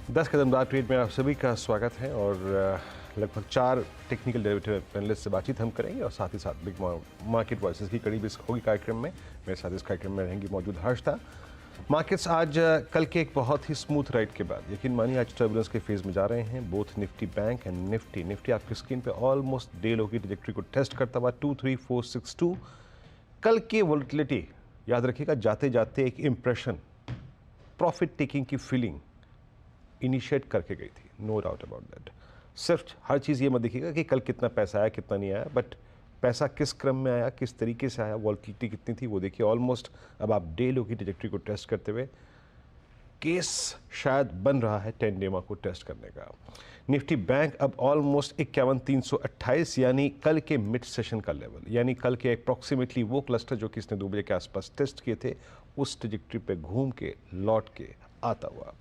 10 कदमदार trade में आप सभी का स्वागत है और लगभग 4 टेक्निकल डेरिवेटिव पैनलिस्ट से बातचीत हम करेंगे और साथ ही साथ बिग मार्केट वॉइसेस की कड़ी भी होगी कार्यक्रम में। मेरे साथ इस कार्यक्रम में रहेंगी मौजूद हर्षता। मार्केट्स आज कल के एक बहुत ही स्मूथ राइड के बाद यकीन मानिए आज टर्बुलेंस के फेज में जा रहे हैं। Both Nifty bank and Nifty आपकी स्क्रीन पे ऑलमोस्ट डे लो की ट्रैजेक्टरी को टेस्ट करता हुआ 23462। कल की वोलेटिलिटी याद रखिएगा, जाते जाते एक इम्प्रेशन, प्रॉफिट टेकिंग की फीलिंग इनिशिएट करके गई थी, नो डाउट अबाउट दैट। सिर्फ हर चीज़ ये मत देखिएगा कि कल कितना पैसा आया कितना नहीं आया, बट पैसा किस क्रम में आया, किस तरीके से आया, वॉलेटिलिटी कितनी थी वो देखिए। ऑलमोस्ट अब आप डे लो की ट्रैजेक्टरी को टेस्ट करते हुए केस शायद बन रहा है 10 डेमा को टेस्ट करने का। निफ्टी बैंक अब ऑलमोस्ट 51,328 यानी कल के मिड सेशन का लेवल, यानी कल के अप्रॉक्सीमेटली वो क्लस्टर जो कि इसने 2 बजे के आसपास टेस्ट किए थे उस ट्रैजेक्टरी पे घूम के लौट के आता हुआ।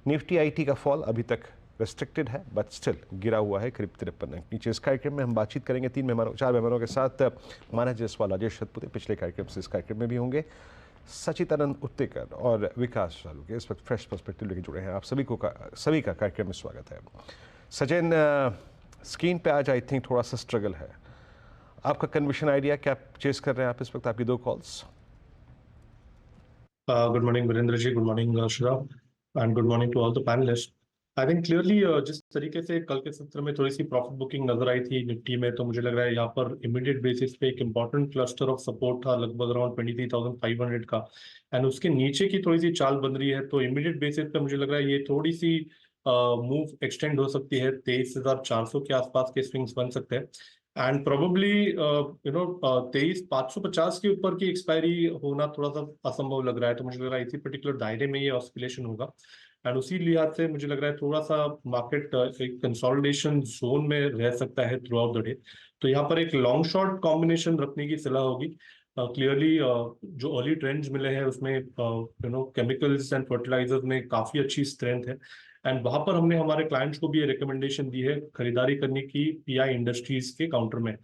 निफ्टी आईटी का फॉल अभी तक रेस्ट्रिक्टेड है बट स्टिल गिरा हुआ है करीब 53 अंक नीचे। इस कार्यक्रम में हम बातचीत करेंगे 4 मेहमानों के साथ। माना जयसवाल, राजेश सतपुते पिछले कार्यक्रम से इस कार्यक्रम में भी होंगे, सचिदानंद उत्तेकर और विकास चालू के इस वक्त फ्रेश पर्सपेक्टिव लेके जुड़े हैं। आप सभी का कार्यक्रम में स्वागत है। सचिन, स्क्रीन पे आज आई थिंक थोड़ा सा स्ट्रगल है, आपका कन्विशन आइडिया क्या चेस कर रहे हैं आप इस वक्त? आपकी 2 calls. Good morning Virendra ji, good morning श्राव and good morning to all the panellists. I think clearly जिस तरीके से कल के सत्र में थोड़ी सी प्रॉफिट बुकिंग नजर आई थी निफ्टी में, तो मुझे लग रहा है यहाँ पर इमीडिएट बेसिस पे एक इंपॉर्टेंट क्लस्टर ऑफ सपोर्ट था लगभग अराउंड 23,500 का, एंड उसके नीचे की थोड़ी सी चाल बन रही है। तो इमीडिएट बेसिस पे मुझे लग रहा है ये थोड़ी सी मूव एक्सटेंड हो सकती है, 23,400 के आसपास के स्विंग्स बन सकते हैं एंड प्रोबेबली 23,550 के ऊपर की एक्सपायरी होना थोड़ा सा असंभव लग रहा है। तो मुझे लग रहा है इसी पर्टिकुलर दायरे में ये ऑस्किलेशन होगा एंड उसी लिहाज से मुझे लग रहा है थोड़ा सा मार्केट एक कंसोलिडेशन जोन में रह सकता है थ्रू आउट द डे। तो यहाँ पर एक लॉन्ग शॉर्ट कॉम्बिनेशन रखने की सलाह होगी। क्लियरली जो अर्ली ट्रेंड्स मिले हैं उसमें केमिकल्स एंड फर्टिलाइजर्स में काफी अच्छी स्ट्रेंथ है एंड वहां पर हमने हमारे क्लाइंट्स को भी ये रिकमेंडेशन दी है खरीदारी करने की पीआई इंडस्ट्रीज के काउंटर में।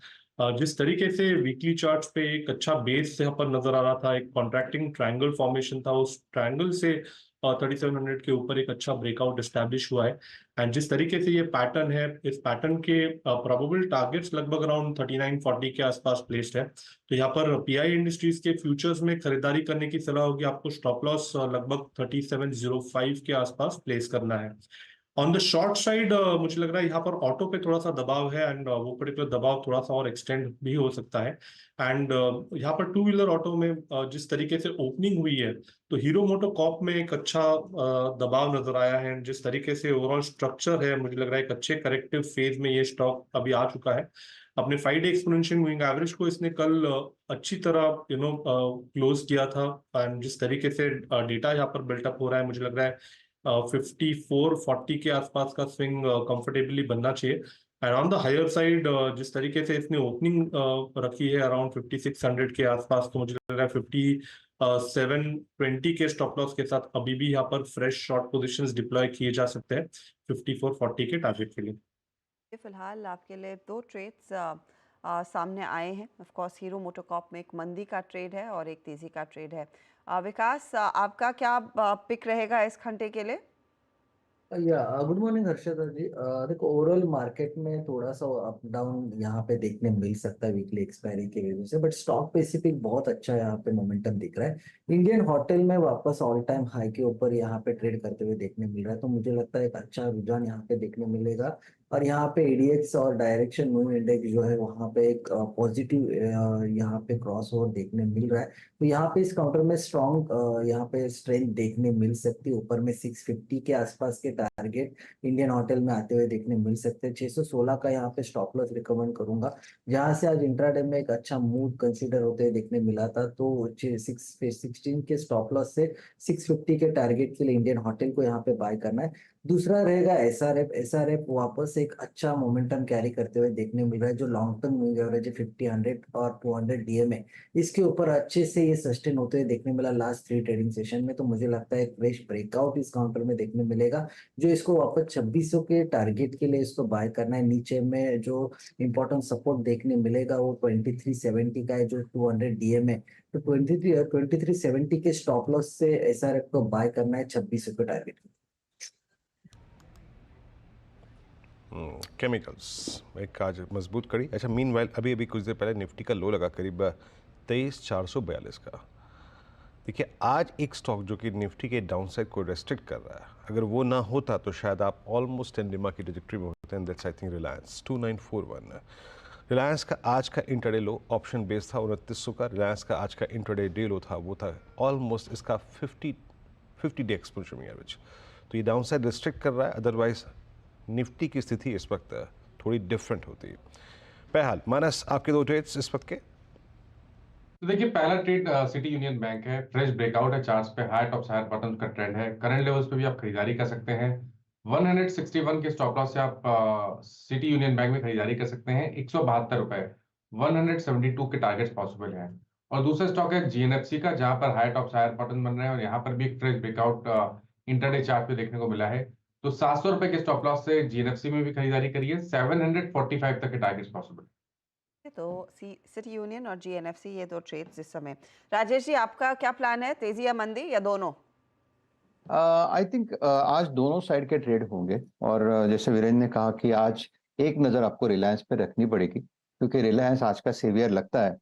जिस तरीके से वीकली चार्ट्स पे एक अच्छा बेस यहाँ पर नजर आ रहा था, एक कॉन्ट्रैक्टिंग ट्रायंगल फॉर्मेशन था, उस ट्रायंगल से 3700 के ऊपर एक अच्छा ब्रेकआउट एस्टैब्लिश हुआ है एंड जिस तरीके से ये पैटर्न है, इस पैटर्न के प्रोबेबल टारगेट्स लगभग अराउंड 3940 के आसपास प्लेस्ड है। तो यहाँ पर पीआई इंडस्ट्रीज के फ्यूचर्स में खरीदारी करने की सलाह होगी, आपको स्टॉप लॉस लगभग 3705 के आसपास प्लेस करना है। ऑन द शॉर्ट साइड मुझे लग रहा है यहाँ पर ऑटो पे थोड़ा सा दबाव है एंड वो पर्टिकुलर दबाव थोड़ा सा और एक्सटेंड भी हो सकता है एंड यहाँ पर टू व्हीलर ऑटो में जिस तरीके से ओपनिंग हुई है तो हीरो मोटोकॉर्प में एक अच्छा दबाव नजर आया है। जिस तरीके से ओवरऑल स्ट्रक्चर है मुझे लग रहा है एक अच्छे करेक्टिव फेज में ये स्टॉक अभी आ चुका है। अपने 5 डे एक्सपोनेंशियल मूविंग एवरेज को इसने कल अच्छी तरह क्लोज किया था एंड जिस तरीके से डेटा यहाँ पर बिल्टअप हो रहा है मुझे लग रहा है 5440 के आसपास का स्विंग कंफर्टेबली बनना चाहिए and on the higher side जिस तरीके से इसने ओपनिंग रखी है अराउंड 5600 के आसपास, तो मुझे लग रहा है 5720 के स्टॉप लॉस के साथ अभी भी यहाँ पर फ्रेश शॉर्ट पोजीशंस डिप्लॉय किए जा सकते हैं 5440 के टारगेट के लिए। फिलहाल आपके लिए 2 ट्रेड्स सामने आए हैं। ऑफ कोर्स हीरो मोटोकॉर्प में एक मंदी का ट्रेड है और एक तेजी का ट्रेड है। विकास, आपका क्या पिक रहेगा इस घंटे के लिए? या गुड मॉर्निंग हर्षद जी। देखो, ओवरऑल मार्केट में थोड़ा सा अप डाउन यहाँ पे देखने मिल सकता है वीकली एक्सपायरी की वजह से, बट स्टॉक स्पेसिफिक बहुत अच्छा यहाँ पे मोमेंटम दिख रहा है। इंडियन होटल में वापस ऑल टाइम हाई के ऊपर यहाँ पे ट्रेड करते हुए देखने मिल रहा है, तो मुझे लगता है एक अच्छा रुझान यहाँ पे देखने मिलेगा। और यहाँ पे एडीएक्स और डायरेक्शन मूव इंडेक्स जो है वहाँ पे एक पॉजिटिव यहाँ पे क्रॉस ओवर देखने मिल रहा है। तो यहाँ पे इस काउंटर में स्ट्रॉन्ग यहाँ पे स्ट्रेंथ देखने मिल सकती है। ऊपर में 650 के आसपास के टारगेट इंडियन होटल में आते हुए देखने मिल सकते हैं। 616 का यहाँ पे स्टॉप लॉस रिकमेंड करूंगा, जहां से आज इंट्राडे में एक अच्छा मूव कंसीडर होते हुए देखने मिला था। तो 16 के स्टॉप लॉस से 650 के टारगेट के लिए इंडियन होटल को यहाँ पे बाय करना है। दूसरा रहेगा एसआरएफ वापस एक अच्छा मोमेंटम कैरी करते हुए देखने मिल रहा है। जो लॉन्ग टर्म मूविंग एवरेज है 50, 100 और 200 डीएमए, इसके ऊपर अच्छे से ये सस्टेन होते हुए देखने मिला लास्ट 3 ट्रेडिंग सेशन में। तो मुझे लगता है एक फ्रेश ब्रेकआउट इस काउंटर में देखने मिलेगा, जो इसको वापस 2600 के टारगेट के लिए इसको बाय करना है। नीचे में जो इंपॉर्टेंट सपोर्ट देखने मिलेगा वो 2370 का है, जो 200 डीएम है। तो 2370 के स्टॉप लॉस से एसआरएफ को बाय करना है 2600 के टारगेट। केमिकल्स एक आज मजबूत कड़ी। अच्छा, मीनवाइल अभी अभी कुछ देर पहले निफ्टी का लो लगा करीब 23,442 का। देखिए, आज एक स्टॉक जो कि निफ्टी के डाउनसाइड को रेस्ट्रिक्ट कर रहा है, अगर वो ना होता तो शायद आप ऑलमोस्ट एंडिमा की ट्रैजेक्टरी में होते हैं। That's I think Reliance 2941। Reliance का आज का इंट्राडे लो ऑप्शन बेस था 2900 का। रिलायंस का आज का इंट्राडे डे लो था, वो था ऑलमोस्ट इसका 50 डे एक्सपोनेंशियल मूविंग एवरेज। तो ये डाउनसाइड रेस्ट्रिक्ट कर रहा है, अदरवाइज निफ्टी की स्थिति इस वक्त थोड़ी डिफरेंट होती है। बहरहाल मानस, आपके दो ट्रेड्स इस वक्त के। तो देखिए, पहला ट्रेड सिटी यूनियन बैंक है। फ्रेश ब्रेकआउट है चार्ट्स पे, हाई टॉप हायर बॉटम का ट्रेंड है। करंट लेवल्स पे भी आप खरीदारी कर सकते हैं। 161 के स्टॉप लॉस से आप सिटी यूनियन बैंक में खरीदारी कर सकते हैं। 172 रुपए 172 के टारगेट्स पॉसिबल हैं। और दूसरा स्टॉक है जीएनएफसी का, जहां पर हाई टॉप हायर बॉटम बन रहे हैं और यहाँ पर भी एक फ्रेश ब्रेकआउट इंटरडे चार्ट पे देखने को मिला है। तो 700 रुपए के स्टॉप लॉस से जीएनएफसी में भी खरीदारी करिए। 745 तक के टारगेट्स पॉसिबल। तो सिटी यूनियन और जीएनएफसी, ये दो ट्रेड्स इस समय। राजेश जी, आपका क्या प्लान है, तेजी या मंदी या दोनों? आई थिंक आज दोनों साइड के ट्रेड होंगे। और जैसे वीरेंद्र ने कहा कि आज एक नज़र आपको रिलायंस पे रखनी पड़ेगी, क्योंकि रिलायंस आज का सेवियर लगता है।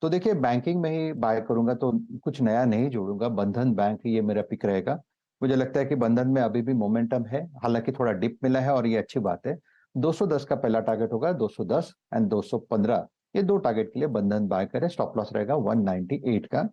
तो देखिए, बैंकिंग में ही बाय करूंगा तो कुछ नया नहीं जोड़ूंगा। बंधन बैंक ये मेरा पिक रहेगा। मुझे लगता है कि बंधन में अभी भी मोमेंटम है, हालांकि थोड़ा डिप मिला है और ये अच्छी बात है। 210 का पहला टारगेट होगा, 210 एंड 215, ये दो टारगेट के लिए बंधन बाय करें। स्टॉप लॉस रहेगा 198 का।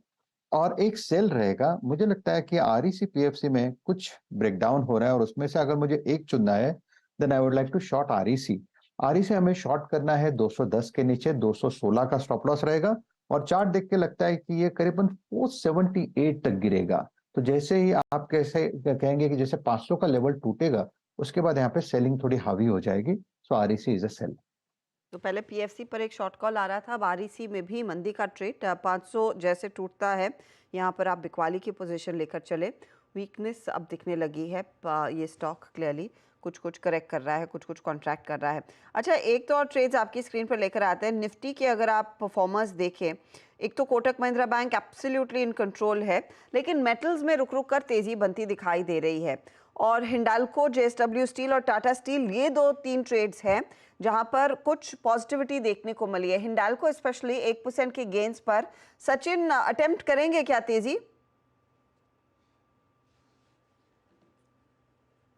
और एक सेल रहेगा। मुझे लगता है कि आरईसी पीएफसी में कुछ ब्रेकडाउन हो रहा है और उसमें से अगर मुझे एक चुनना है, then I would like to short REC. REC हमें शॉर्ट करना है 210 के नीचे। 216 का स्टॉप लॉस रहेगा और चार्ट देख के लगता है कि ये करीबन 478 तक गिरेगा। तो जैसे ही आप कैसे कहेंगे कि जैसे 500 का लेवल टूटेगा, उसके बाद यहाँ पे सेलिंग थोड़ी हावी हो जाएगी। सो आरईसी इज अ सेल। तो पहले पीएफसी पर एक शॉर्ट कॉल आ रहा था, अब आरईसी में भी मंदी का ट्रेड। 500 जैसे टूटता है, यहाँ पर आप बिकवाली की पोजीशन लेकर चले। वीकनेस अब दिखने लगी है, ये स्टॉक क्लियरली कुछ कुछ करेक्ट कर रहा है, कुछ कुछ कॉन्ट्रैक्ट कर रहा है। अच्छा, एक तो और ट्रेड्स आपकी स्क्रीन पर लेकर आते हैं। निफ्टी के अगर आप परफॉर्मेंस देखें, एक तो Kotak Mahindra bank absolutely in control है, लेकिन मेटल्स में रुक रुक कर तेजी बनती दिखाई दे रही है। और हिंडाल्को, जेएसडब्ल्यू स्टील और टाटा स्टील, ये 2-3 ट्रेड्स हैं जहां पर कुछ पॉजिटिविटी देखने को मिली है। हिंडाल्को स्पेशली 1% के गेन्स पर। सचिन, अटेम्प्ट करेंगे क्या तेजी?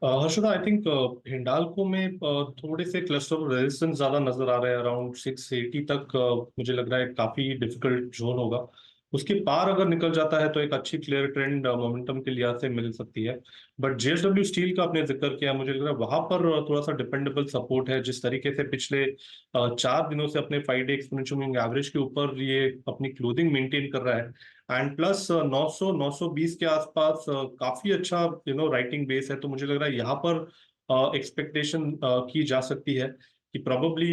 हर्षदा, आई थिंक हिंडाल्को में थोड़े से क्लस्टर ऑफ रेजिस्टेंस ज्यादा नजर आ रहे हैं। अराउंड 680 तक मुझे लग रहा है काफी डिफिकल्ट जोन होगा। उसके पार अगर निकल जाता है तो एक अच्छी क्लियर ट्रेंड मोमेंटम के लिहाज से मिल सकती है। बट जेएसडब्ल्यू स्टील का आपने जिक्र किया, मुझे लग रहा है वहां पर थोड़ा सा डिपेंडेबल सपोर्ट है। जिस तरीके से पिछले 4 दिनों से अपने 5 डे एक्सपोनेंशियल मूविंग एवरेज के ऊपर ये अपनी क्लोथिंग मेंटेन कर रहा है, एंड प्लस 900 920 के आसपास काफी अच्छा राइटिंग बेस है। तो मुझे लग रहा है यहाँ पर एक्सपेक्टेशन की जा सकती है कि प्रोबेबली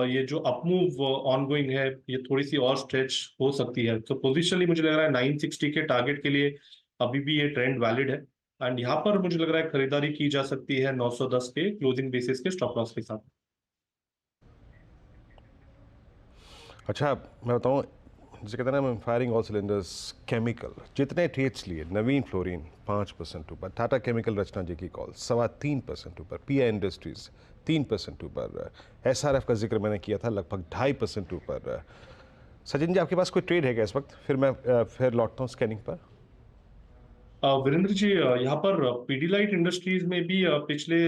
ये जो अपमूव ऑनगोइंग है, ये थोड़ी सी और स्ट्रेच हो सकती है। तो पोजिशनली मुझे लग रहा है 960 के टारगेट के लिए अभी भी ये ट्रेंड वैलिड है, एंड यहाँ पर मुझे लग रहा है खरीदारी की जा सकती है 910 के क्लोजिंग बेसिस के स्टॉप लॉस के साथ। अच्छा, मैं बताऊँ, जिसे कहते हैं ना, फायरिंग ऑल सिलेंडर्स। केमिकल जितने ट्रेड्स लिए, नवीन फ्लोरीन 5% ऊपर, टाटा केमिकल रचना जी की कॉल 3.25% ऊपर, पीआई इंडस्ट्रीज 3% ऊपर, एसआरएफ का जिक्र मैंने किया था लगभग 2.5% ऊपर। सचिन जी, आपके पास कोई ट्रेड है क्या इस वक्त? फिर मैं फिर लौटता हूँ स्कैनिंग पर। वीरेंद्र जी, यहाँ पर पीडीलाइट इंडस्ट्रीज में भी पिछले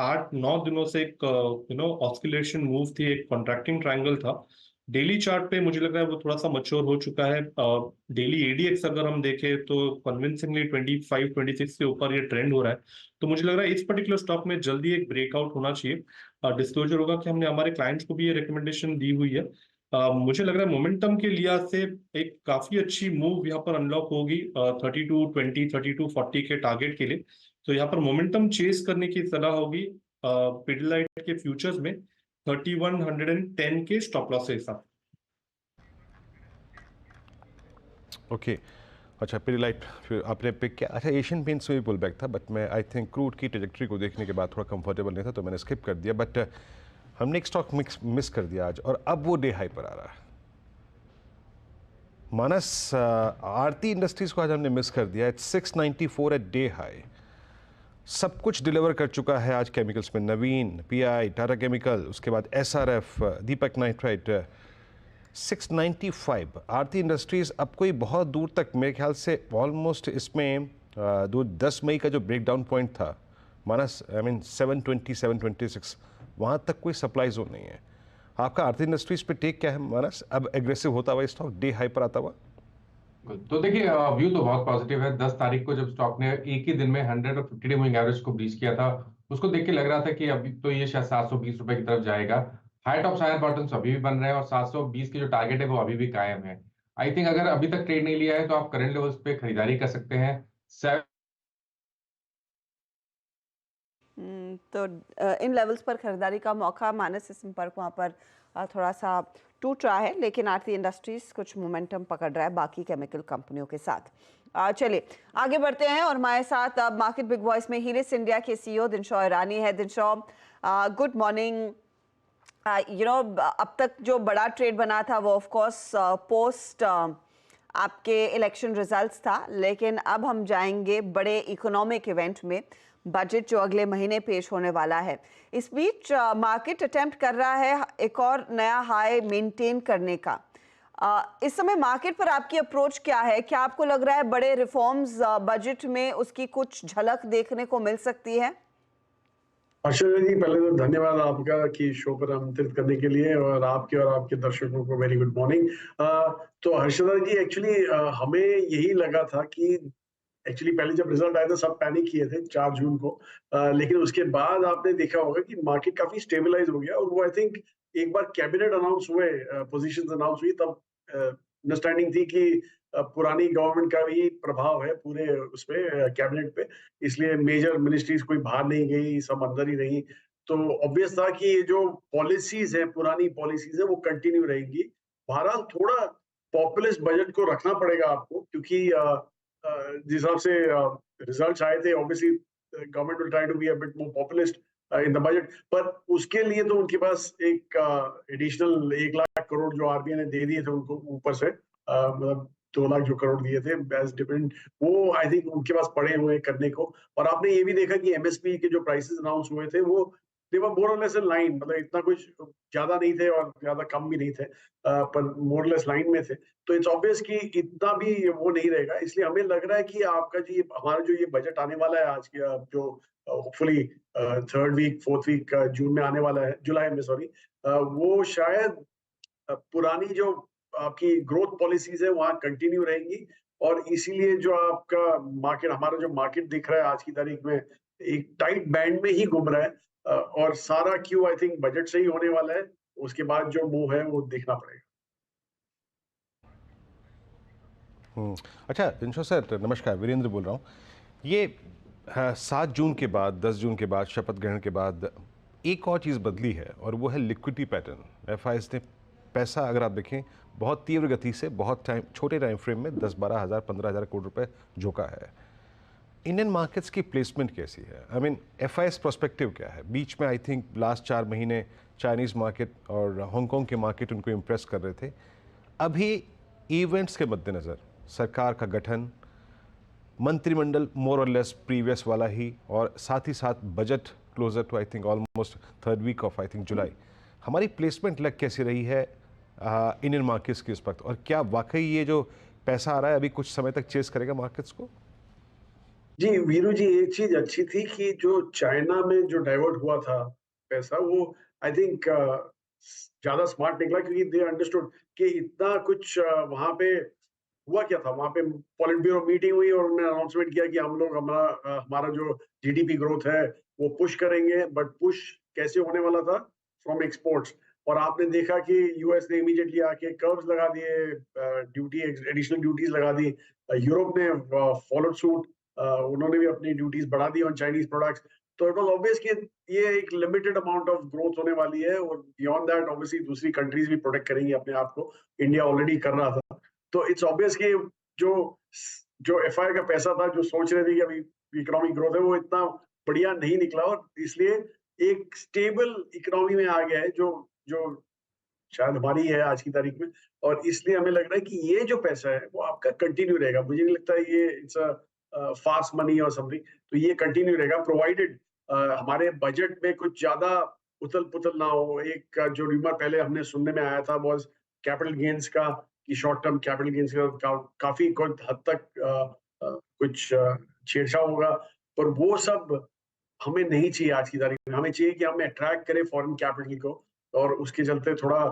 8-9 दिनों से एक ऑस्किलेशन मूव थी, एक कॉन्ट्रैक्टिंग ट्रायंगल था। डेली चार्ट पे मुझे लग रहा है वो थोड़ा सा मैच्योर हो चुका है। डेली एडीएक्स अगर हम देखें तो कन्विंसिंगली 25-26 के ऊपर ये ट्रेंड हो रहा है। तो मुझे लग रहा है इस पर्टिकुलर स्टॉक में जल्दी एक ब्रेकआउट होना चाहिए। डिस्क्लोजर होगा कि हमने हमारे क्लाइंट्स को भी ये रिकमेंडेशन दी हुई है। मुझे लग रहा है मोमेंटम के लिहाज से एक काफी अच्छी मूव यहाँ पर अनलॉक होगी 3220 3240 के टारगेट के लिए। तो यहाँ पर मोमेंटम चेस करने की सलाह होगी पिडिलाइट के फ्यूचर्स में 3110 के स्टॉप लॉस के साथ। ओके, अच्छा, पिडिलाइट फिर आपने पिक किया। अच्छा, एशियन पेंट्स में भी पुल बैक था, बट मैं आई थिंक क्रूड की ट्रेजेक्टरी को देखने के बाद थोड़ा कंफर्टेबल नहीं था तो मैंने स्किप कर दिया। बट हमने एक स्टॉक मिस कर दिया आज, और अब वो डे हाई पर आ रहा है। मानस, आरती इंडस्ट्रीज को आज हमने मिस कर दिया। It's 694 at day high. सब कुछ डिलीवर कर चुका है आज केमिकल्स में, नवीन, पीआई, टाटा केमिकल, उसके बाद एसआरएफ, दीपक नाइट्राइट, 695। आरती इंडस्ट्रीज अब कोई बहुत दूर तक, मेरे ख्याल से ऑलमोस्ट इसमें 10 मई का जो ब्रेकडाउन पॉइंट था मानस, 720, 726, वहाँ तक कोई सप्लाई जोन नहीं है। आपका आरती इंडस्ट्रीज पे टेक क्या है मानस? अब एग्रेसिव होता हुआ स्टॉक डे हाई पर आता हुआ? तो देखिए, व्यू तो बहुत पॉजिटिव है। 10 तारीख को जब स्टॉक ने एक ही दिन में 100 और 50 डे मूविंग एवरेज को ब्रीच किया था, उसको देख के लग रहा था कि अभी तो ये शायद 720 रुपए की तरफ जाएगा। हाई टॉप हायर बॉटम्स अभी भी बन रहे हैं और 720 की जो टारगेट है वो अभी भी कायम है। आई थिंक अगर अभी तक ट्रेड नहीं लिया है तो आप करंट लेवल्स पे खरीदारी कर सकते हैं। तो इन लेवल्स पर खरीदारी का मौका, मानस इस संपर्क वहाँ पर थोड़ा सा टूट रहा है, लेकिन आरती इंडस्ट्रीज कुछ मोमेंटम पकड़ रहा है बाकी केमिकल कंपनियों के साथ। चलिए आगे बढ़ते हैं और हमारे साथ अब मार्केट बिग वॉइस में हीलिस इंडिया के सीईओ दिनशॉ ईरानी है। Dinshaw, good morning. अब तक जो बड़ा ट्रेड बना था वो ऑफ कोर्स पोस्ट आपके इलेक्शन रिजल्ट्स था, लेकिन अब हम जाएंगे बड़े इकोनॉमिक इवेंट में, बजट जो अगले महीने पेश होने वाला है। इस बीच मार्केट अटेम्प्ट कर रहा है एक और नया हाई मेंटेन करने का। इस समय मार्केट पर आपकी अप्रोच क्या है? क्या आपको लग रहा है बड़े रिफॉर्म्स बजट में उसकी कुछ झलक देखने को मिल सकती है? हर्षद जी, पहले तो धन्यवाद आपका कि शो पर आमंत्रित करने के लिए, और आपके दर्शकों को वेरी गुड मॉर्निंग। तो हर्षद जी, एक्चुअली हमें यही लगा था कि एक्चुअली पहले जब रिजल्ट आया था सब पैनिक किए थे 4 जून को, लेकिन उसके बाद आपने देखा होगा कि मार्केट काफी स्टेबलाइज हो गया, और वो आई थिंक एक बार कैबिनेट अनाउंस हुए, पोजीशंस अनाउंस हुई, तब अंडरस्टैंडिंग थी कि पुरानी गवर्नमेंट का भी प्रभाव है पूरे उसपे, कैबिनेट पे, इसलिए मेजर मिनिस्ट्रीज कोई बाहर नहीं गई, सब अंदर ही रही। तो ऑब्वियस था कि ये जो पॉलिसीज है, पुरानी पॉलिसीज है, वो कंटिन्यू रहेंगी। बहरहाल थोड़ा पॉपुलिस्ट बजट को रखना पड़ेगा आपको, क्योंकि जिस हिसाब से रिजल्ट्स आए थे, obviously government will try to be a bit more populist in the budget, पर उसके लिए तो उनके पास एक एडिशनल 1 लाख करोड़ जो आरबीआई ने दे दिए थे उनको ऊपर से, मतलब 2 लाख जो करोड़ दिए थे एज डिविडेंड, वो आई थिंक उनके पास पड़े हुए करने को। और आपने ये भी देखा कि एमएसपी के जो प्राइसेस अनाउंस हुए थे वो दे वर मोर और लेस इन लाइन, मतलब इतना कुछ ज्यादा नहीं थे और ज्यादा कम भी नहीं थे, पर मोर और लेस लाइन में थे। तो इट्स ऑब्वियस कि इतना भी वो नहीं रहेगा, इसलिए हमें लग रहा है कि आपका जी हमारा जो ये बजट आने वाला है आज के, जो hopefully 3rd week 4th week जून में आने वाला है, जुलाई में सॉरी, वो शायद पुरानी जो आपकी ग्रोथ पॉलिसीज है वहां कंटिन्यू रहेंगी, और इसीलिए जो आपका मार्केट, हमारा जो मार्केट दिख रहा है आज की तारीख में, एक टाइट बैंड में ही घूम रहा है, और सारा क्यू आई थिंक बजट से ही होने वाला है। उसके बाद जो मूव है वो देखना पड़ेगा। अच्छा दिनशॉ सर, नमस्कार, वीरेंद्र बोल रहा हूँ। ये 7 जून के बाद, 10 जून के बाद, शपथ ग्रहण के बाद एक और चीज़ बदली है, और वो है लिक्विडिटी पैटर्न। एफआईएस ने पैसा, अगर आप देखें, बहुत तीव्र गति से, बहुत छोटे टाइम फ्रेम में 10-12 हज़ार 15 हज़ार करोड़ रुपए झोंका है। इंडियन मार्केट्स की प्लेसमेंट कैसी है? आई मीन एफआईएस प्रोस्पेक्टिव क्या है? बीच में आई थिंक लास्ट 4 महीने चाइनीज़ मार्केट और हांगकांग के मार्केट उनको इम्प्रेस कर रहे थे। अभी इवेंट्स के मद्देनज़र सरकार का गठन, मंत्रिमंडल मोर और लेस प्रीवियस वाला ही, और साथ ही साथ budget closure to I think almost 3rd week of I think July, हमारी प्लेसमेंट लग कैसी रही है इंडियन मार्केट्स की इस वक्त, और क्या वाकई ये जो पैसा आ रहा है अभी कुछ समय तक चेस करेगा मार्केट्स को? जी वीरू जी, एक चीज अच्छी थी कि जो चाइना में जो डाइवर्ट हुआ था पैसा, वो आई थिंक ज्यादा स्मार्ट निकला, क्योंकि दे अंडरस्टूड कि इतना कुछ वहां पे हुआ क्या था। वहां पे पॉलिट ब्यूरो मीटिंग हुई और उन्होंने अनाउंसमेंट किया कि हम लोग हमारा जो जीडीपी ग्रोथ है वो पुश करेंगे, बट पुश कैसे होने वाला था? From exports. और आपने देखा कि यूएस ने इमीडिएटली आके कर्व्स लगा दिए, ड्यूटी एडिशनल ड्यूटीज लगा दी, यूरोप ने फॉलोड सूट, उन्होंने भी अपनी ड्यूटीज बढ़ा दी ऑन चाइनीज प्रोडक्ट्स। तो इट वाज ऑब्वियस कि ये एक लिमिटेड अमाउंट ऑफ ग्रोथ होने वाली है, और बियॉन्ड दैट ऑब्वियसली दूसरी कंट्रीज भी प्रोटेक्ट करेंगी अपने आप को। इंडिया ऑलरेडी कर रहा था। तो इट्स ऑब्वियस कि जो जो एफआई का पैसा था, जो सोच रहे थे कि अभी इकोनॉमिक ग्रोथ है, वो इतना बढ़िया नहीं निकला, और इसलिए एक स्टेबल इकोनॉमी में आ गया है, जो जो शायद हमारी है आज की तारीख में। और इसलिए हमें लग रहा है कि ये जो पैसा है वो आपका कंटिन्यू रहेगा। मुझे नहीं लगता है ये इट्स अ फास्ट मनी और समथिंग, तो ये कंटिन्यू रहेगा प्रोवाइडेड हमारे बजट में कुछ ज्यादा उथल पुथल ना हो। एक जो रूमर पहले हमने सुनने में आया था वाज कैपिटल गेन्स का, कि शॉर्ट टर्म कैपिटल गेन्स का काफी कुछ हद तक कुछ छेड़छाड़ होगा, पर वो सब हमें नहीं चाहिए आज की तारीख में। हमें चाहिए कि हम अट्रैक्ट करें फॉरेन कैपिटल को, और उसके चलते थोड़ा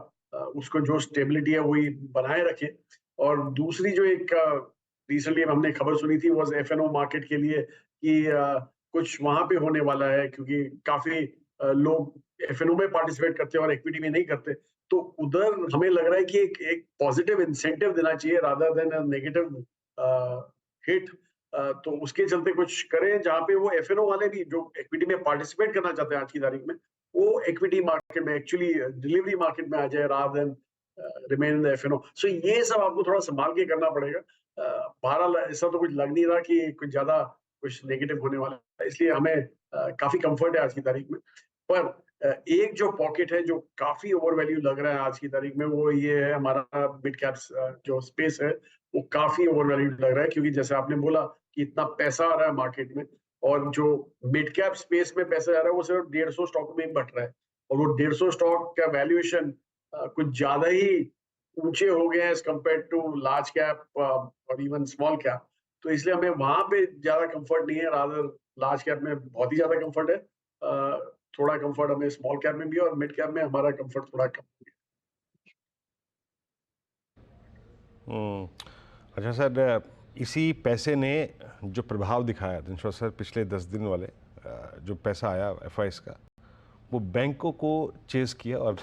उसको जो स्टेबिलिटी है वही बनाए रखें। और दूसरी जो एक रिसेंटली हमने खबर सुनी थी वाज एफएनओ मार्केट के लिए, कि कुछ वहां पे होने वाला है, क्योंकि काफी लोग एफएनओ में पार्टिसिपेट करते हैं और इक्विटी में नहीं करते, तो उधर हमें लग रहा है कि एक पॉजिटिव इंसेंटिव देना चाहिए rather than a negative hit. तो उसके चलते कुछ करें जहां पे वो एफएनओ वाले भी जो इक्विटी में पार्टिसिपेट करना चाहते हैं आज की तारीख में, वो इक्विटी मार्केट में एक्चुअली डिलीवरी मार्केट में आ जाए rather than remain in the FNO. So ये सब आपको थोड़ा संभाल के करना पड़ेगा। बहरहाल ऐसा तो कुछ लग नहीं रहा कि कुछ ज्यादा कुछ नेगेटिव होने वाला है, इसलिए हमें काफी कंफर्ट है आज की तारीख में। पर एक जो पॉकेट है जो काफी ओवर वैल्यू लग रहा है आज की तारीख में, वो ये है हमारा मिड कैप्स जो स्पेस है, वो काफी ओवर वैल्यू लग रहा है, क्योंकि जैसे आपने बोला कि इतना पैसा आ रहा है मार्केट में, और जो मिड कैप स्पेस में पैसा आ रहा है वो सिर्फ 150 स्टॉक में ही बट रहा है, और वो 150 स्टॉक का वैल्यूएशन कुछ ज्यादा ही ऊंचे हो गए हैं as compared to large cap और इवन स्मॉल कैप। तो इसलिए हमें वहां पे ज्यादा कंफर्ट नहीं है, रादर लार्ज कैप में बहुत ही ज्यादा कंफर्ट है। थोड़ा कंफर्ट हमें स्मॉल कैप में भी है, और मिड कैप में हमारा कंफर्ट थोड़ा कम है। अच्छा सर, इसी पैसे ने जो प्रभाव दिखाया दिनशॉ सर पिछले 10 दिन वाले, जो पैसा आया एफआईएस का, वो बैंकों को चेज किया। और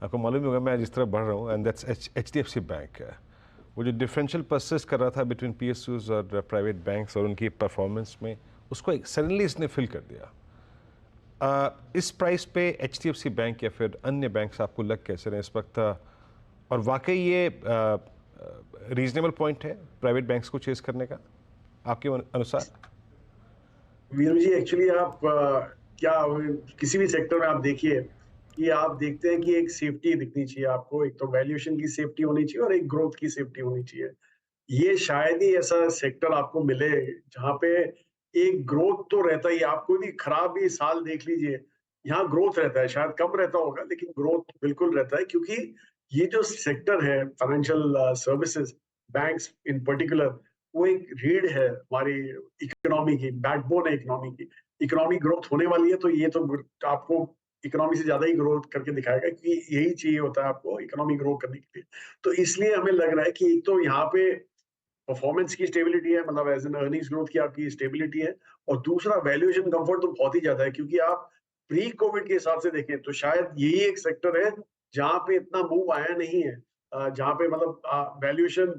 आपको मालूम ही होगा मैं जिस तरह बढ़ रहा हूँ, एंड दैट्स एचडीएफसी बैंक। वो जो डिफरेंशियल परसिस्ट कर रहा था बिटवीन पीएसयूज और प्राइवेट बैंक्स और उनकी परफॉर्मेंस में, उसको सडनली इसने फिल कर दिया। इस प्राइस पे एचडीएफसी बैंक या फिर अन्य बैंक्स आपको लग कैसे रहे इस वक्त, और वाकई ये रीजनेबल पॉइंट है प्राइवेट बैंक्स को चेज करने का आपके अनुसार? वीरू जी, एक्चुअली आप क्या किसी भी सेक्टर में आप देखिए कि आप देखते हैं कि एक सेफ्टी दिखनी चाहिए आपको, एक तो वैल्यूएशन की सेफ्टी होनी चाहिए और एक ग्रोथ की सेफ्टी होनी चाहिए। ये शायद ही ऐसा सेक्टर आपको मिले जहां पे एक ग्रोथ तो रहता ही, आप कोई भी खराब भी साल देख लीजिए, यहाँ ग्रोथ रहता है, शायद कम रहता होगा लेकिन ग्रोथ बिल्कुल रहता है, क्योंकि ये जो सेक्टर है financial services, banks in particular, वो एक रीढ़ है हमारी इकोनॉमी की, बैकबोन है इकोनॉमी की। इकोनॉमी ग्रोथ होने वाली है तो ये तो आपको इकोनॉमी से ज्यादा ही ग्रोथ करके दिखाएगा, क्योंकि यही चाहिए होता है आपको इकोनॉमी ग्रो करने के लिए। तो इसलिए हमें लग रहा है कि एक तो यहाँ पे परफॉर्मेंस की स्टेबिलिटी है, मतलब एज एन अर्निंग्स ग्रोथ की आपकी स्टेबिलिटी है, और दूसरा वैल्यूएशन कंफर्ट तो बहुत ही ज्यादा है, क्योंकि आप प्री कोविड के हिसाब से देखें तो शायद यही एक सेक्टर है जहां पे इतना मूव आया नहीं है, जहां पे मतलब वैल्यूएशन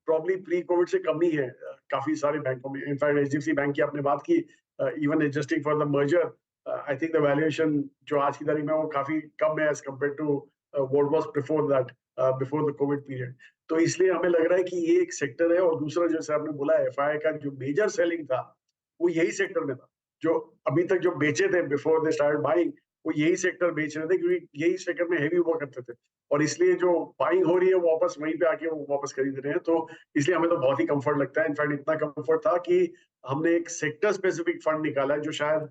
प्रॉब्ली प्री कोविड से कम ही है काफी सारे बैंकों में। इनफैक्ट एचडीएफसी बैंक की आपने बात की, even adjusting for the merger, I think the valuation जो आज की तारीख में वो काफी कम है as compared to what was before that, before the covid period. तो इसलिए हमें लग रहा है कि ये एक सेक्टर है। और दूसरा जैसे आपने बोला एफआई का जो मेजर सेलिंग था वो यही सेक्टर में था, जो अभी तक जो बेचे थे बिफोर दे स्टार्टेड बाइंग, वो यही सेक्टर बेच रहे थे, क्योंकि यही सेक्टर में हैवी हुआ करते थे, और इसलिए जो बाइंग हो रही है वो वापस वहीं पे आके वो वापस खरीद रहे हैं। तो इसलिए हमें तो बहुत ही कंफर्ट लगता है। इनफैक्ट इतना कंफर्ट था कि हमने एक सेक्टर स्पेसिफिक फंड निकाला है, जो शायद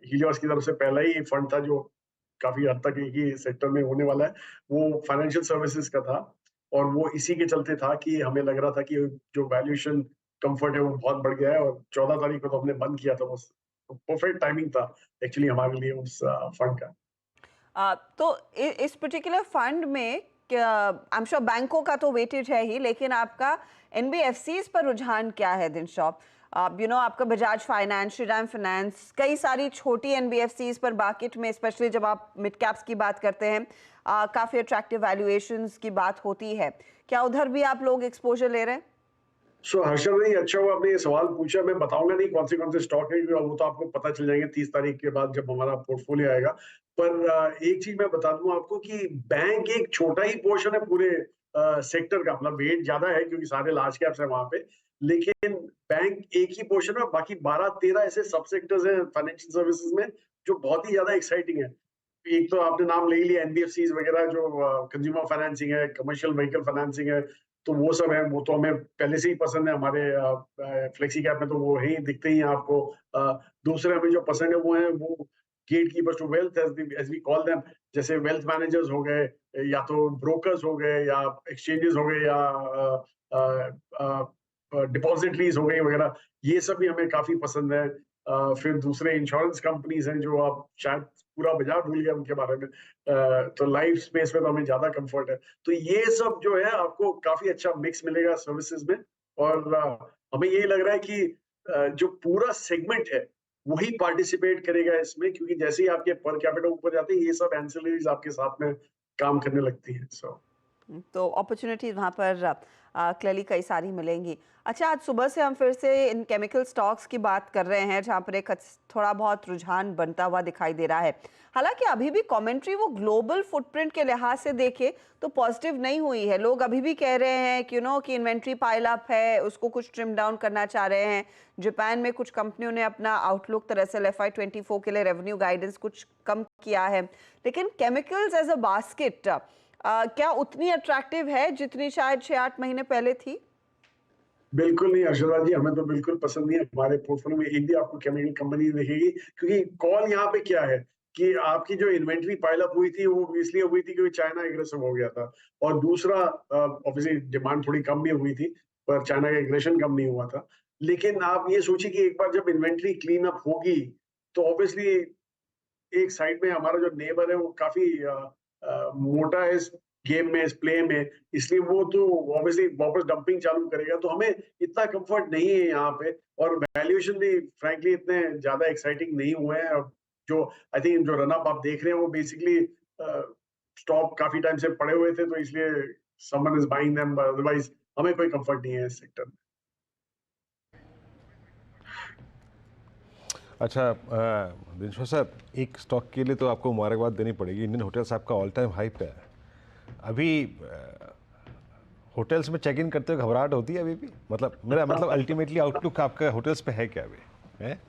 हीलियोस की तरफ से पहला ही फंड था जो काफी हद तक एक ही सेक्टर में होने वाला है। वो फाइनेंशियल सर्विसेज का था, और वो इसी के चलते था कि हमें लग रहा था कि जो वैल्यूएशन कंफर्ट है वो बहुत बढ़ गया है, और 14 तारीख को तो हमने बंद किया था, बस परफेक्ट टाइमिंग था एक्चुअली हमारे लिए उस फंड का। तो इस पर्टिकुलर फंड में आई एम श्योर बैंकों का तो वेटेज है ही, लेकिन आपका एनबीएफसीज पर रुझान क्या है दिनशॉ? आपका बजाज फाइनेंस, श्रीराम फाइनेंस, कई सारी छोटी एनबीएफसीज पर मार्केट में, स्पेशली जब आप मिड कैप्स की बात करते हैं, काफ़ी अट्रैक्टिव वैल्यूएशंस की बात होती है। क्या उधर भी आप लोग एक्सपोजर ले रहे हैं? सो हर्षद जी, अच्छा हुआ आपने ये सवाल पूछा। मैं बताऊंगा नहीं कौन से स्टॉक है, वो तो आपको पता चल जाएंगे 30 तारीख के बाद जब हमारा पोर्टफोलियो आएगा। पर एक चीज मैं बता दूं आपको कि बैंक एक छोटा ही पोर्शन है पूरे सेक्टर का, मतलब वेट ज्यादा है क्योंकि सारे लार्ज कैप्स है वहां पे, लेकिन बैंक एक ही पोर्शन है। बाकी 12-13 ऐसे सब सेक्टर्स हैं फाइनेंशियल सर्विसेज में जो बहुत ही ज्यादा एक्साइटिंग है। एक तो आपने नाम ले लिया एनबीएफसीज वगैरह, जो कंज्यूमर फाइनेंसिंग है, कमर्शियल व्हीकल फाइनेंसिंग है, तो वो सब है, वो तो हमें पहले से ही पसंद है। हमारे फ्लेक्सी कैप में तो वो ही दिखते ही हैं आपको। दूसरे हमें जो पसंद है वो है वो gatekeepers to wealth as we call them, जैसे वेल्थ मैनेजर्स हो गए, या तो ब्रोकर्स हो गए, या एक्सचेंजेस हो गए, या डिपॉजिटरीज हो गई वगैरह, ये सब भी हमें काफी पसंद है। फिर दूसरे इंश्योरेंस कंपनीज हैं जो आप शायद पूरा बाजार भूल गए उनके बारे में। तो लाइफ स्पेस में तो हमें ज्यादा कंफर्ट है। तो ये सब जो है आपको काफी अच्छा मिक्स मिलेगा सर्विसेज में। और हमें यही लग रहा है कि जो पूरा सेगमेंट है वही पार्टिसिपेट करेगा इसमें, क्योंकि जैसे ही आपके पर कैपिटा ऊपर जाते हैं ये सब एंसिलरीज आपके साथ में काम करने लगती हैं। तो अपॉर्चुनिटीज वहाँ पर क्लियरली कई सारी मिलेंगी। अच्छा, आज सुबह से हम फिर से इन केमिकल स्टॉक्स की बात कर रहे हैं जहाँ पर एक थोड़ा बहुत रुझान बनता हुआ दिखाई दे रहा है। हालांकि अभी भी कमेंट्री वो ग्लोबल फुटप्रिंट के लिहाज से देखे तो पॉजिटिव नहीं हुई है। लोग अभी भी कह रहे हैं कि कि इन्वेंट्री पाइल अप है, उसको कुछ ट्रिम डाउन करना चाह रहे हैं। जापान में कुछ कंपनियों ने अपना आउटलुक दरअसल FY24 के लिए रेवेन्यू गाइडेंस कुछ कम किया है। लेकिन केमिकल्स एज अ बास्केट क्या उतनी अट्रैक्टिव है जितनी शायद 6-8 महीने पहले थी? बिल्कुल नहीं अर्शदा जी, हमें तो बिल्कुल पसंद नहीं है। हमारे पोर्टफोलियो में एक भी आपको केमिकल कंपनी दिखेगी, क्योंकि कॉल यहाँ पे क्या है कि आपकी जो इन्वेंट्री पाइल अप हुई थी वो इसलिए हुई थी क्योंकि चाइना एग्रेसिव हो गया था, और दूसरा ऑब्वियसली डिमांड थोड़ी कम भी हुई थी, पर चाइना का एग्रेशन कम नहीं हुआ था। लेकिन आप ये सोचिए कि एक बार जब इन्वेंट्री क्लीन अप होगी तो ऑब्वियसली एक साइड में हमारा जो नेबर है वो काफी मोटा है इस गेम में, इस प्ले में, इसलिए वो तो ऑब्वियसली वापस डंपिंग चालू करेगा। तो हमें इतना कंफर्ट नहीं है यहाँ पे, और वैल्यूएशन भी फ्रैंकली इतने ज्यादा एक्साइटिंग नहीं हुए हैं। जो आई थिंक जो रन अप आप देख रहे हैं वो बेसिकली स्टॉक काफी टाइम से पड़े हुए थे, तो इसलिए someone is buying them, otherwise हमें कोई कंफर्ट नहीं है इस सेक्टर में। अच्छा दिनेश्वर साहब, एक स्टॉक के लिए तो आपको मुबारकबाद देनी पड़ेगी। इंडियन होटल्स आपका ऑल टाइम हाई पे है। अभी होटल्स में चेक इन करते हुए घबराहट होती है अभी भी? मेरा मतलब अल्टीमेटली आउटलुक आपका होटल्स पे है क्या अभी है?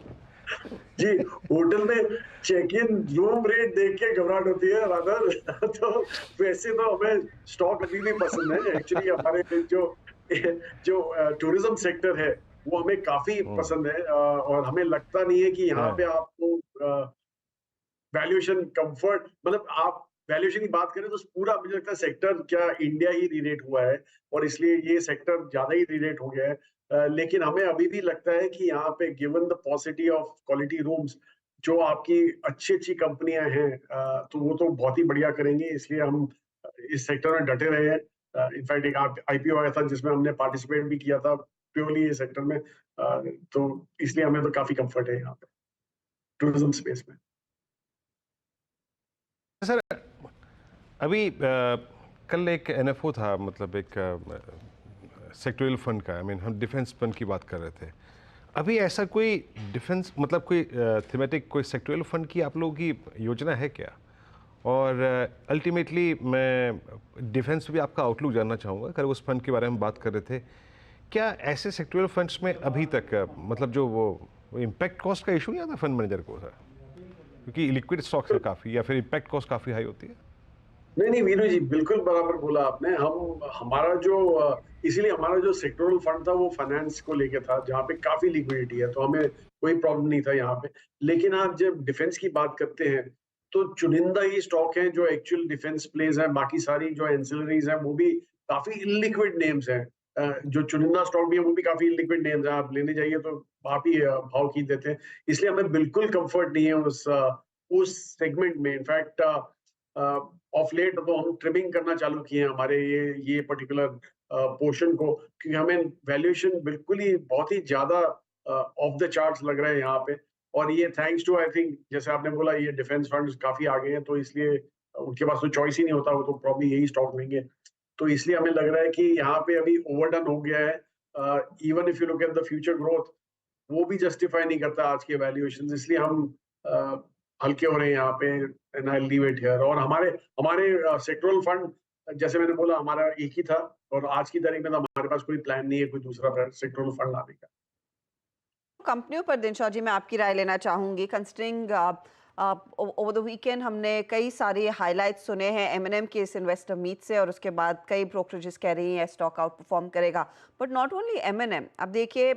जी, होटल में चेक इन रूम रेट देख के घबराहट होती है रादर। तो वैसे तो हमें स्टॉक अभी भी पसंद है। एक्चुअली हमारे जो टूरिज्म सेक्टर है वो हमें काफी पसंद है, और हमें लगता नहीं है कि यहाँ पे आपको वैल्यूएशन कंफर्ट, मतलब आप वैल्यूएशन की बात करें तो पूरा मुझे लगता है सेक्टर क्या इंडिया ही रीरेट हुआ है, और इसलिए ये सेक्टर ज्यादा ही रीरेट हो गया है। लेकिन हमें अभी भी लगता है कि यहाँ पे given the पॉसिटी of quality rooms, जो आपकी अच्छी कंपनियां हैं, तो वो तो बहुत ही बढ़िया करेंगी, इसलिए हम इस सेक्टर में डटे रहे हैं। इनफैक्ट एक IPO आया था जिसमें हमने पार्टिसिपेट भी किया था प्योरली ये सेक्टर में। तो इसलिए हमें तो काफी कंफर्ट है यहाँ पे टूरिज्म स्पेस में। सर अभी कल एक NFO था, मतलब एक सेक्टोरियल फंड का, हम डिफेंस फंड की बात कर रहे थे। अभी ऐसा कोई डिफेंस मतलब कोई थीमेटिक कोई सेक्टोरियल फंड की आप लोगों की योजना है क्या? और अल्टीमेटली मैं डिफेंस भी आपका आउटलुक जानना चाहूँगा। कल उस फंड के बारे में बात कर रहे थे, क्या ऐसे सेक्टोरियल फंड्स में अभी तक मतलब जो वो इम्पैक्ट कॉस्ट का इशू नहीं आता फंड मैनेजर को सर? क्योंकि लिक्विड स्टॉक्स है काफ़ी, या फिर इम्पैक्ट कॉस्ट काफ़ी हाई होती है। नहीं वीरू जी, बिल्कुल बराबर बोला आपने। इसीलिए हमारा जो सेक्टोरल फंड था वो फाइनेंस को लेके था, जहाँ पे काफी लिक्विडिटी है, तो हमें कोई प्रॉब्लम नहीं था यहाँ पे। लेकिन आप जब डिफेंस की बात करते हैं तो चुनिंदा ही स्टॉक है जो एक्चुअल डिफेंस प्लेज है, बाकी सारी जो एंसिलरीज है वो भी काफी इलिक्विड नेम्स हैं। जो चुनिंदा स्टॉक भी है वो भी काफी इलिक्विड नेम्स हैं, आप लेने जाइए तो आप ही भाव खींच देते हैं। इसलिए हमें बिल्कुल कंफर्ट नहीं है उस सेगमेंट में। इनफैक्ट ऑफ लेट तो हम ट्रिमिंग करना चालू किए हैं हमारे ये पर्टिकुलर पोर्शन को, क्योंकि हमें वैल्यूएशन बिल्कुल ही बहुत ही ज्यादा ऑफ द चार्ट्स लग रहे हैं यहाँ पे। और ये थैंक्स टू, आई थिंक जैसे आपने बोला, ये डिफेंस फंड्स काफी आगे हैं, तो इसलिए उनके पास तो चॉइस ही नहीं होता, वो तो प्रॉब्ली यही स्टॉक लेंगे। तो इसलिए हमें लग रहा है कि यहाँ पे अभी ओवरडन हो गया है। Even if you look at the future growth, वो भी जस्टिफाई नहीं करता आज के वैल्यूएशन, इसलिए हम हल्के हो रहे हैं यहाँ पे, and I leave it here. और हमारे सेक्टोरल फंड, जैसे मैंने बोला, हमारा एक ही था, और आज की तारीख में तो हमारे पास कोई प्लान नहीं है कोई दूसरा सेक्टोरल फंड लाने का। कंपनियों पर दिनशॉ जी मैं आपकी राय लेना चाहूंगी। कंसिडरिंग ओवर द वीकेंड हमने कई सारे हाइलाइट्स सुने हैं एमएनएम के इस इन्वेस्टर मीट से, और उसके बाद कई ब्रोकरेजेस कह रही हैं स्टॉक आउट परफॉर्म करेगा। बट नॉट ओनली एमएनएम, अब देखिए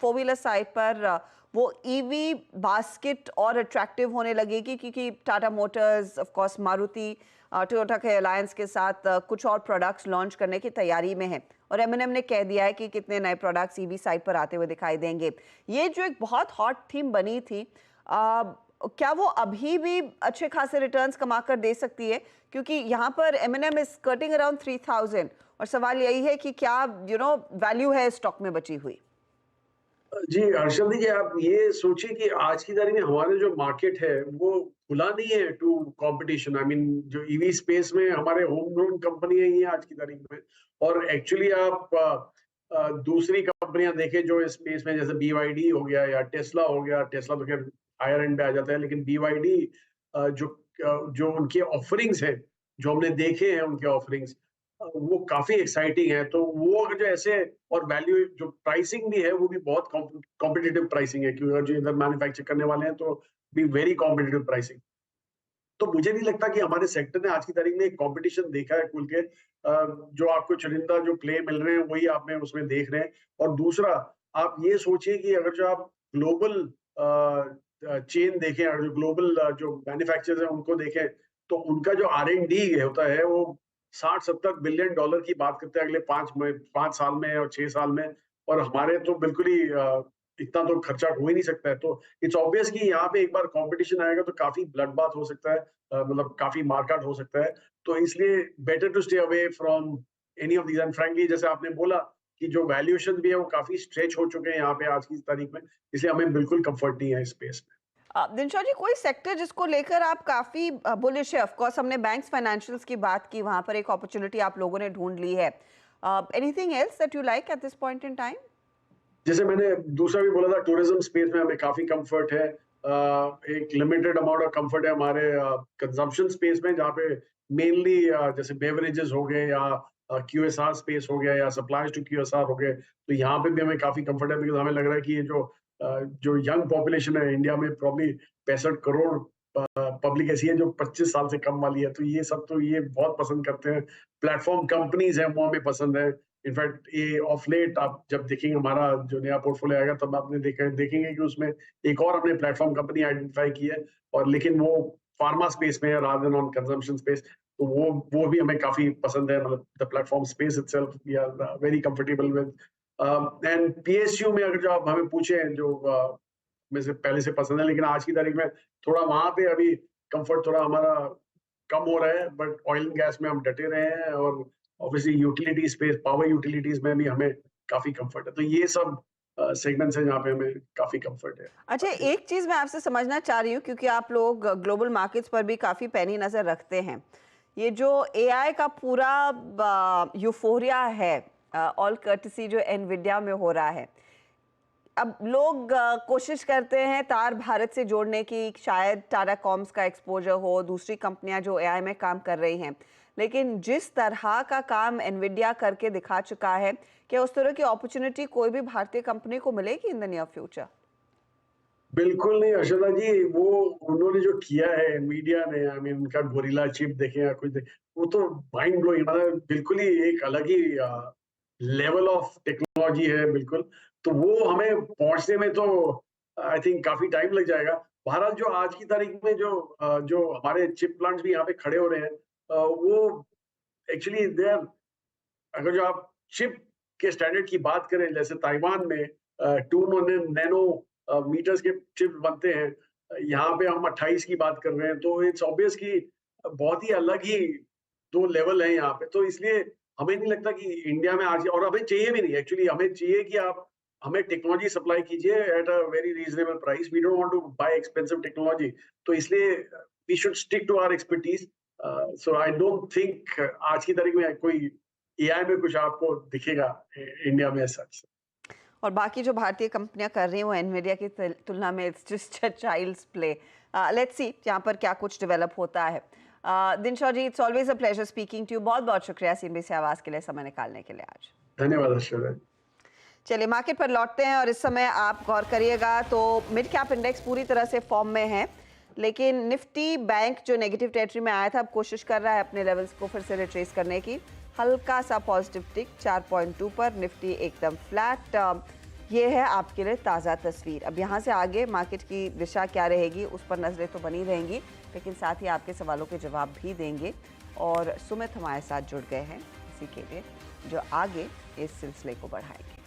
फोर व्हीलर साइड पर वो ईवी बास्केट और अट्रैक्टिव होने लगेगी, क्योंकि Tata Motors, of course Maruti, Toyota के अलायंस के साथ कुछ और प्रोडक्ट्स लॉन्च करने की तैयारी में है, और एमएनएम ने कह दिया है कि कितने नए प्रोडक्ट्स ईवी साइड पर आते हुए दिखाई देंगे। ये जो एक बहुत हॉट थीम बनी थी, क्या वो अभी भी अच्छे खासे रिटर्न्स कमा कर दे सकती है? क्योंकि यहाँ पर एमएनएम इज कटिंग अराउंड 3000, और सवाल यही है कि क्या वैल्यू है स्टॉक में बची हुई? जी हर्षद जी, आप ये सोचिए कि आज की तारीख में हमारे जो मार्केट है वो खुला नहीं है टू कंपटीशन। आई मीन जो ईवी स्पेस में हमारे होम ग्रोन कंपनियां ही हैं आज की तारीख में। और एक्चुअली आप दूसरी कंपनियां देखें जो इस स्पेस में, जैसे BYD हो गया या टेस्ला हो गया। टेस्ला तो खैर हायर एंड पे आ जाता है, लेकिन BYD जो उनके ऑफरिंग्स हैं, जो हमने देखे हैं उनके ऑफरिंग्स, वो काफी एक्साइटिंग है। तो वो अगर जो ऐसे, और वैल्यू जो प्राइसिंग भी है वो भी बहुत कॉम्पिटिटिव प्राइसिंग है, क्योंकि अगर जो इधर मैन्युफैक्चर करने वाले हैं तो भी वेरी कॉम्पिटिटिव प्राइसिंग। तो मुझे नहीं लगता कि हमारे सेक्टर ने आज की तारीख में एक कंपटीशन देखा है खुल के। जो आपको चुनिंदा जो प्ले मिल रहे हैं वही आप में उसमें देख रहे हैं। और दूसरा, आप ये सोचिए कि अगर जो आप ग्लोबल चेन देखें, और जो ग्लोबल जो मैन्युफैक्चरर्स हैं उनको देखें, तो उनका जो R&D होता है वो 60-70 बिलियन डॉलर की बात करते हैं अगले 5 साल में और 6 साल में। और हमारे तो बिल्कुल ही इतना तो खर्चा हो ही नहीं सकता है। तो इट्स ऑब्वियस कि यहाँ पे एक बार कंपटीशन आएगा तो काफी ब्लड बाथ हो सकता है, मतलब काफी मार्कआउट हो सकता है। तो इसलिए better to stay away from any of these. And frankly, जैसे आपने बोला कि जो वैल्यूएशन भी है वो काफी स्ट्रेच हो चुके हैं यहाँ पे आज की तारीख में, इसलिए हमें बिल्कुल कंफर्ट नहीं है इस स्पेस में। दिनशॉ जी, कोई सेक्टर जिसको लेकर आप काफी बुलिश है? ऑफ कोर्स हमने बैंक्स फाइनेंशियल्स की बात की, वहां पर एक अपॉर्चुनिटी आप लोगों ने ढूंढ ली है। Anything else that you like at this point in time? जैसे मैंने दूसरा भी बोला था, टूरिज्म स्पेस में हमें काफी कंफर्ट है। एक लिमिटेड अमाउंट ऑफ कंफर्ट है हमारे कंजम्पशन स्पेस में, जहाँ पे मेनली जैसे बेवरेजेस हो गए या QSR स्पेस हो गया या सप्लाईज टू QSR हो गए। तो यहाँ पे भी हमें काफी कंफर्ट है, बिकॉज हमें लग रहा है कि ये जो यंग पॉपुलेशन है इंडिया में, प्रॉब्ली 65 करोड़ पब्लिक ऐसी है जो 25 साल से कम वाली है। तो ये सब तो ये बहुत पसंद करते हैं। प्लेटफॉर्म कंपनीज हैं वो हमें पसंद है। इनफैक्ट ये ऑफ लेट आप जब देखेंगे हमारा जो नया पोर्टफोलियो आएगा, तब आपने देखेंगे कि उसमें एक और हमने प्लेटफॉर्म कंपनी आइडेंटिफाई की है, और लेकिन वो फार्मा स्पेस में है rather than on consumption space. तो वो भी हमें काफी पसंद है। मतलब the platform space itself we are very comfortable with. And PSU में अगर जो आप हमें पूछें, जो में से पहले से पसंद है, लेकिन आज की तारीख में थोड़ा वहां पे अभी कंफर्ट थोड़ा हमारा कम हो रहा है। बट ऑयल एंड गैस में हम डटे रहे हैं, और obviously utility space, power utilities में भी हमें काफी कंफर्ट है। तो ये सब सेगमेंट्स हैं जहाँ पे हमें काफी कंफर्ट है। अच्छा, एक चीज मैं आपसे समझना चाह रही हूँ, क्योंकि आप लोग ग्लोबल मार्केट्स पर भी काफी पैनी नजर रखते हैं। ये जो AI का पूरा यूफोरिया है, ऑल कर्टसी जो एनविडिया में हो रहा है, अब लोग कोशिश करते हैं तार भारत से जोड़ने की, शायद टाटा कॉम्स का एक्सपोजर हो, दूसरी कंपनियां जो AI में काम कर रही हैं। लेकिन जिस तरह का काम एनविडिया करके दिखा चुका है, क्या उस तरह की अपॉर्चुनिटी कोई भी भारतीय कंपनी को मिलेगी इन द नियर फ्यूचर? बिल्कुल नहीं हर्षदा जी, वो उन्होंने जो किया है एनवीडिया ने, आई मीन उनका गोरिल्ला चिप देखें या कुछ देखें, वो तो माइंड ब्लोइंग, मतलब बिल्कुल ही एक अलग ही लेवल ऑफ टेक्नोलॉजी है बिल्कुल। तो वो हमें पहुंचने में तो आई थिंक काफी टाइम लग जाएगा। भारत जो आज की तारीख में जो हमारे चिप प्लांट्स भी यहाँ पे खड़े हो रहे हैं, वो एक्चुअली दे आर, अगर जो आप चिप के स्टैंडर्ड की बात करें, जैसे ताइवान में 2 नैनो मीटर्स के चिप बनते हैं, यहाँ पे हम 28 की बात कर रहे हैं। तो इट्स ऑब्वियस कि बहुत ही अलग ही 2 लेवल है यहाँ पे। तो इसलिए हमें नहीं लगता कि इंडिया में आज, और हमें चाहिए भी नहीं एक्चुअली, हमें चाहिए कि आप हमें टेक्नोलॉजी सप्लाई कीजिए at a very reasonable price. We don't want to buy expensive technology. तो इसलिए we should stick to our expertise. So I don't think आज की तारीख में कोई AI में कुछ आपको दिखेगा इंडिया में सच। और बाकी जो भारतीय कंपनियां कर रही हैं वो एनविडिया की तुलना में it's just a child's play. Let's see यहाँ पर क्या कुछ डेवलप होता है। Dinshaw ji, it's always a pleasure speaking to you. बहुत बहुत शुक्रिया CNBC आवाज के लिए समय निकालने के लिए आज। धन्यवाद हर्षदा। चलिए मार्केट पर लौटते हैं, और इस समय आप गौर करिएगा तो मिड कैप इंडेक्स पूरी तरह से फॉर्म में है। लेकिन निफ्टी बैंक जो नेगेटिव टेरिटरी में आया था अब कोशिश कर रहा है अपने लेवल्स को फिर से रिट्रेस करने की। हल्का सा पॉजिटिव टिक 4.2 पर, निफ्टी एकदम फ्लैट। ये है आपके लिए ताज़ा तस्वीर। अब यहाँ से आगे मार्केट की दिशा क्या रहेगी उस पर नजरें तो बनी रहेंगी, लेकिन साथ ही आपके सवालों के जवाब भी देंगे। और सुमित हमारे साथ जुड़ गए हैं इसी के लिए, जो आगे इस सिलसिले को बढ़ाएंगे।